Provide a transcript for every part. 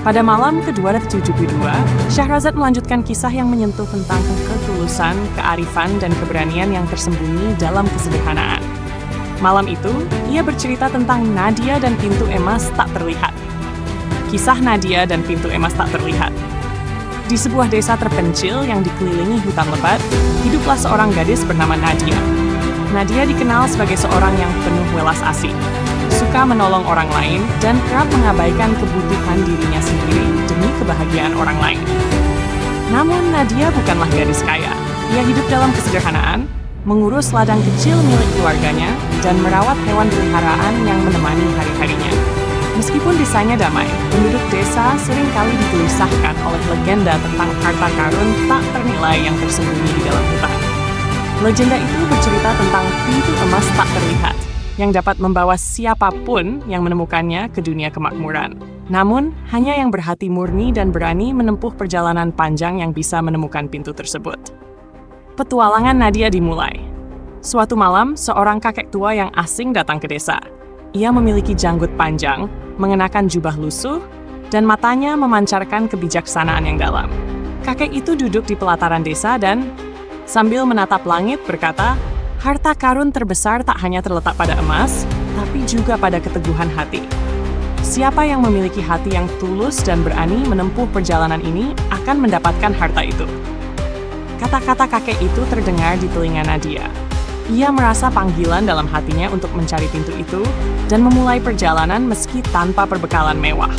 Pada malam ke-272, Syahrazad melanjutkan kisah yang menyentuh tentang ketulusan, kearifan, dan keberanian yang tersembunyi dalam kesederhanaan. Malam itu, ia bercerita tentang Nadia dan pintu emas tak terlihat. Kisah Nadia dan pintu emas tak terlihat. Di sebuah desa terpencil yang dikelilingi hutan lebat, hiduplah seorang gadis bernama Nadia. Nadia dikenal sebagai seorang yang penuh welas asih, suka menolong orang lain, dan kerap mengabaikan kebutuhan dirinya sendiri demi kebahagiaan orang lain. Namun Nadia bukanlah gadis kaya. Ia hidup dalam kesederhanaan, mengurus ladang kecil milik keluarganya, dan merawat hewan peliharaan yang menemani hari-harinya. Meskipun desanya damai, penduduk desa seringkali digelisahkan oleh legenda tentang harta karun tak ternilai yang tersembunyi di dalam hutan. Legenda itu bercerita tentang pintu emas tak terlihat, yang dapat membawa siapapun yang menemukannya ke dunia kemakmuran. Namun, hanya yang berhati murni dan berani menempuh perjalanan panjang yang bisa menemukan pintu tersebut. Petualangan Nadia dimulai. Suatu malam, seorang kakek tua yang asing datang ke desa. Ia memiliki janggut panjang, mengenakan jubah lusuh, dan matanya memancarkan kebijaksanaan yang dalam. Kakek itu duduk di pelataran desa dan, sambil menatap langit, berkata, "Harta karun terbesar tak hanya terletak pada emas, tapi juga pada keteguhan hati. Siapa yang memiliki hati yang tulus dan berani menempuh perjalanan ini akan mendapatkan harta itu." Kata-kata kakek itu terdengar di telinga Nadia. Ia merasa panggilan dalam hatinya untuk mencari pintu itu dan memulai perjalanan meski tanpa perbekalan mewah.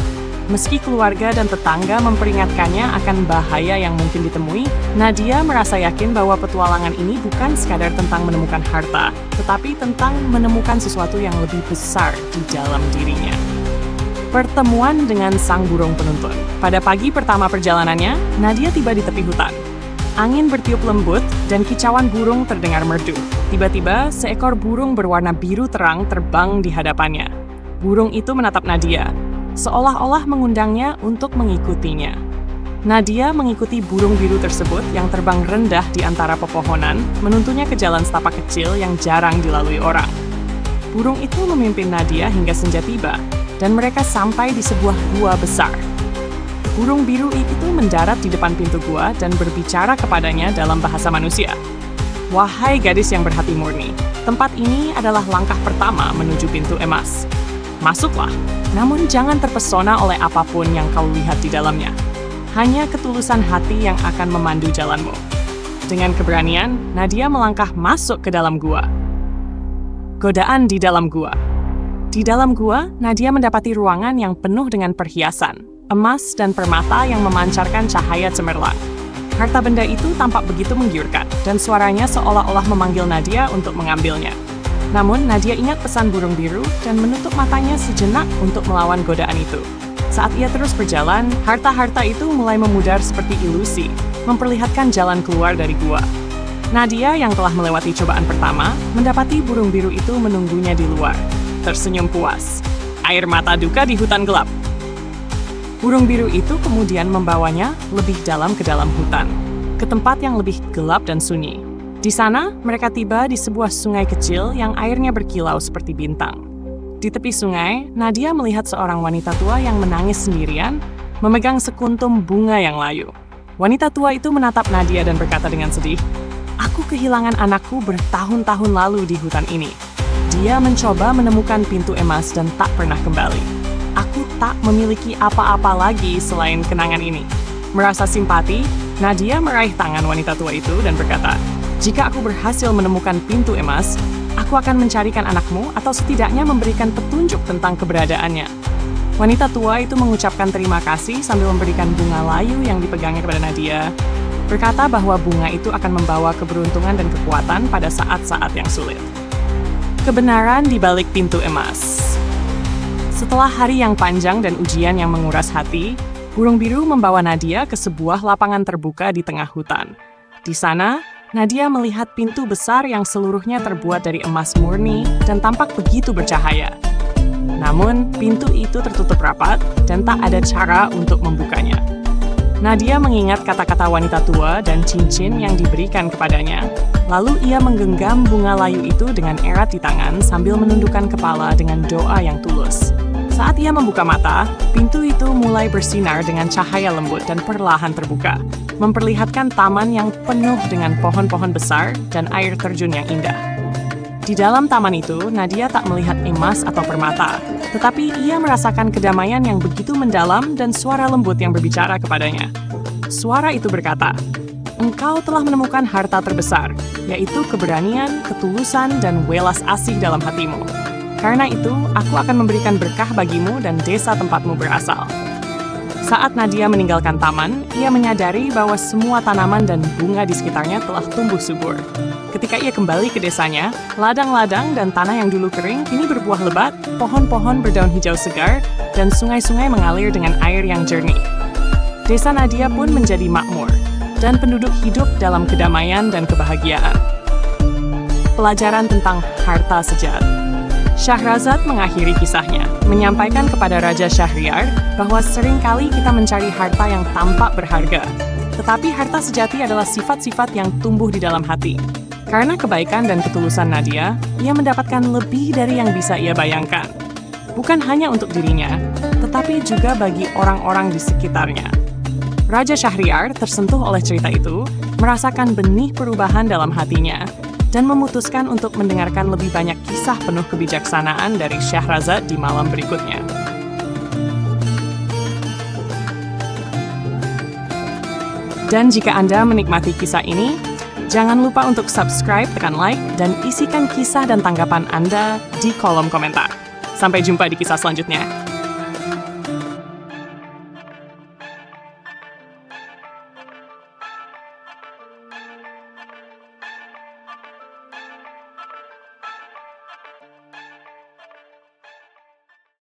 Meski keluarga dan tetangga memperingatkannya akan bahaya yang mungkin ditemui, Nadia merasa yakin bahwa petualangan ini bukan sekadar tentang menemukan harta, tetapi tentang menemukan sesuatu yang lebih besar di dalam dirinya. Pertemuan dengan sang burung penuntun. Pada pagi pertama perjalanannya, Nadia tiba di tepi hutan. Angin bertiup lembut dan kicauan burung terdengar merdu. Tiba-tiba, seekor burung berwarna biru terang terbang di hadapannya. Burung itu menatap Nadia, seolah-olah mengundangnya untuk mengikutinya. Nadia mengikuti burung biru tersebut yang terbang rendah di antara pepohonan, menuntunnya ke jalan setapak kecil yang jarang dilalui orang. Burung itu memimpin Nadia hingga senja tiba, dan mereka sampai di sebuah gua besar. Burung biru itu mendarat di depan pintu gua dan berbicara kepadanya dalam bahasa manusia. "Wahai gadis yang berhati murni, tempat ini adalah langkah pertama menuju pintu emas. Masuklah, namun jangan terpesona oleh apapun yang kau lihat di dalamnya. Hanya ketulusan hati yang akan memandu jalanmu." Dengan keberanian, Nadia melangkah masuk ke dalam gua. Godaan di dalam gua. Di dalam gua, Nadia mendapati ruangan yang penuh dengan perhiasan, emas, dan permata yang memancarkan cahaya cemerlang. Harta benda itu tampak begitu menggiurkan, dan suaranya seolah-olah memanggil Nadia untuk mengambilnya. Namun, Nadia ingat pesan burung biru dan menutup matanya sejenak untuk melawan godaan itu. Saat ia terus berjalan, harta-harta itu mulai memudar seperti ilusi, memperlihatkan jalan keluar dari gua. Nadia yang telah melewati cobaan pertama, mendapati burung biru itu menunggunya di luar. Tersenyum puas. Air mata duka di hutan gelap. Burung biru itu kemudian membawanya lebih dalam ke dalam hutan, ke tempat yang lebih gelap dan sunyi. Di sana, mereka tiba di sebuah sungai kecil yang airnya berkilau seperti bintang. Di tepi sungai, Nadia melihat seorang wanita tua yang menangis sendirian, memegang sekuntum bunga yang layu. Wanita tua itu menatap Nadia dan berkata dengan sedih, "Aku kehilangan anakku bertahun-tahun lalu di hutan ini. Dia mencoba menemukan pintu emas dan tak pernah kembali. Aku tak memiliki apa-apa lagi selain kenangan ini." Merasa simpati, Nadia meraih tangan wanita tua itu dan berkata, "Jika aku berhasil menemukan pintu emas, aku akan mencarikan anakmu atau setidaknya memberikan petunjuk tentang keberadaannya." Wanita tua itu mengucapkan terima kasih sambil memberikan bunga layu yang dipegangnya kepada Nadia, berkata bahwa bunga itu akan membawa keberuntungan dan kekuatan pada saat-saat yang sulit. Kebenaran di balik pintu emas. Setelah hari yang panjang dan ujian yang menguras hati, burung biru membawa Nadia ke sebuah lapangan terbuka di tengah hutan. Di sana, Nadia melihat pintu besar yang seluruhnya terbuat dari emas murni dan tampak begitu bercahaya. Namun, pintu itu tertutup rapat dan tak ada cara untuk membukanya. Nadia mengingat kata-kata wanita tua dan cincin yang diberikan kepadanya, lalu ia menggenggam bunga layu itu dengan erat di tangan sambil menundukkan kepala dengan doa yang tulus. Saat ia membuka mata, pintu itu mulai bersinar dengan cahaya lembut dan perlahan terbuka, memperlihatkan taman yang penuh dengan pohon-pohon besar dan air terjun yang indah. Di dalam taman itu, Nadia tak melihat emas atau permata, tetapi ia merasakan kedamaian yang begitu mendalam dan suara lembut yang berbicara kepadanya. Suara itu berkata, "Engkau telah menemukan harta terbesar, yaitu keberanian, ketulusan, dan welas asih dalam hatimu. Karena itu, aku akan memberikan berkah bagimu dan desa tempatmu berasal." Saat Nadia meninggalkan taman, ia menyadari bahwa semua tanaman dan bunga di sekitarnya telah tumbuh subur. Ketika ia kembali ke desanya, ladang-ladang dan tanah yang dulu kering kini berbuah lebat, pohon-pohon berdaun hijau segar, dan sungai-sungai mengalir dengan air yang jernih. Desa Nadia pun menjadi makmur, dan penduduk hidup dalam kedamaian dan kebahagiaan. Pelajaran tentang harta sejati. Syahrazad mengakhiri kisahnya, menyampaikan kepada Raja Syahriar bahwa seringkali kita mencari harta yang tampak berharga, tetapi harta sejati adalah sifat-sifat yang tumbuh di dalam hati. Karena kebaikan dan ketulusan Nadia, ia mendapatkan lebih dari yang bisa ia bayangkan. Bukan hanya untuk dirinya, tetapi juga bagi orang-orang di sekitarnya. Raja Syahriar tersentuh oleh cerita itu, merasakan benih perubahan dalam hatinya, dan memutuskan untuk mendengarkan lebih banyak kisah penuh kebijaksanaan dari Syahrazad di malam berikutnya. Dan jika Anda menikmati kisah ini, jangan lupa untuk subscribe, tekan like, dan isikan kisah dan tanggapan Anda di kolom komentar. Sampai jumpa di kisah selanjutnya.